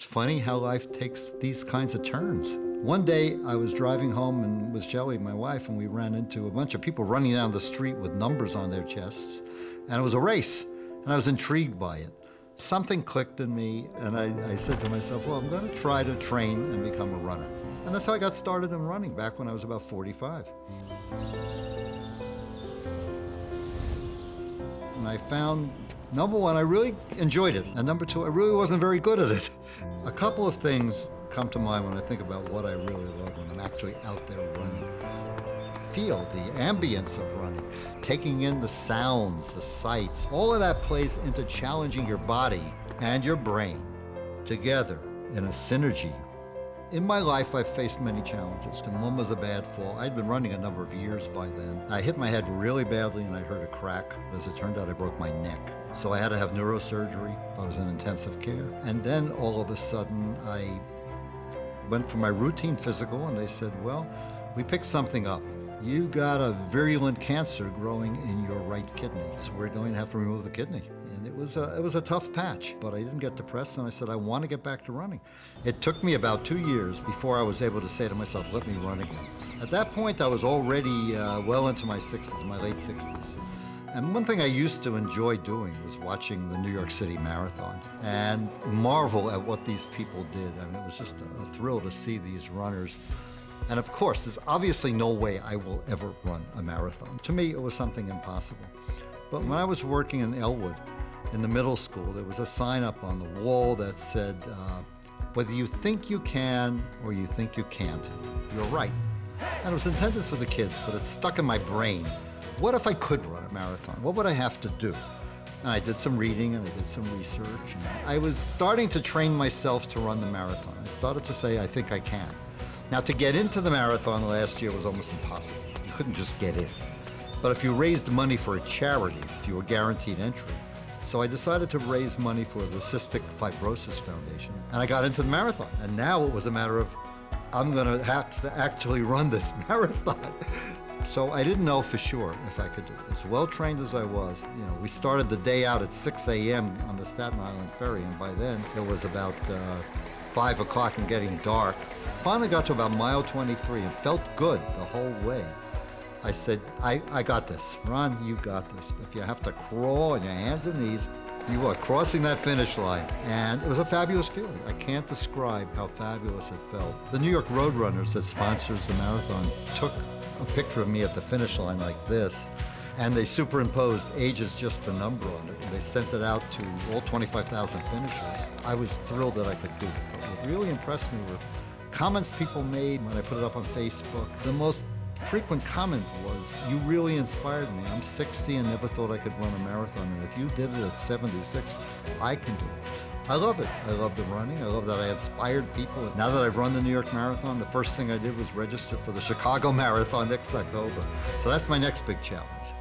It's funny how life takes these kinds of turns. One day I was driving home and with Joey, my wife, and we ran into a bunch of people running down the street with numbers on their chests, and it was a race, and I was intrigued by it. Something clicked in me, and I said to myself, well, I'm going to try to train and become a runner. And that's how I got started in running back when I was about 45. And I found, number one, I really enjoyed it. And number two, I really wasn't very good at it. A couple of things come to mind when I think about what I really love when I'm actually out there running. Feel the ambience of running, taking in the sounds, the sights. All of that plays into challenging your body and your brain together in a synergy. In my life, I've faced many challenges, and one was a bad fall. I'd been running a number of years by then. I hit my head really badly, and I heard a crack. As it turned out, I broke my neck. So I had to have neurosurgery. I was in intensive care. And then all of a sudden, I went for my routine physical, and they said, well, we picked something up. You've got a virulent cancer growing in your right kidney, so we're going to have to remove the kidney. And it was a tough patch, but I didn't get depressed, and I said, I want to get back to running. It took me about 2 years before I was able to say to myself, let me run again. At that point, I was already well into my 60s, my late 60s. And one thing I used to enjoy doing was watching the New York City Marathon and marvel at what these people did. I mean, it was just a thrill to see these runners. And of course, there's obviously no way I will ever run a marathon. To me, it was something impossible. But when I was working in Elwood, in the middle school, there was a sign up on the wall that said, whether you think you can or you think you can't, you're right. And it was intended for the kids, but it stuck in my brain. What if I could run a marathon? What would I have to do? And I did some reading and I did some research. And I was starting to train myself to run the marathon. I started to say, I think I can. Now, to get into the marathon last year was almost impossible. You couldn't just get in. But if you raised money for a charity, if you were guaranteed entry. So I decided to raise money for the Cystic Fibrosis Foundation, and I got into the marathon. And now it was a matter of, I'm gonna have to actually run this marathon. So I didn't know for sure if I could do it. As well-trained as I was, we started the day out at 6 a.m. on the Staten Island ferry, and by then it was about 5 o'clock and getting dark. Finally got to about mile 23 and felt good the whole way. I said, I got this. Ron, you got this. If you have to crawl on your hands and knees, you are crossing that finish line. And it was a fabulous feeling. I can't describe how fabulous it felt. The New York Roadrunners that sponsors the marathon took a picture of me at the finish line like this, and they superimposed age is just a number on it. And they sent it out to all 25,000 finishers. I was thrilled that I could do it. But what really impressed me were comments people made when I put it up on Facebook. The most frequent comment was, you really inspired me. I'm 60 and never thought I could run a marathon, and if you did it at 76, I can do it. I love it. I love the running. I love that I inspired people. Now that I've run the New York Marathon, the first thing I did was register for the Chicago Marathon next October. So that's my next big challenge.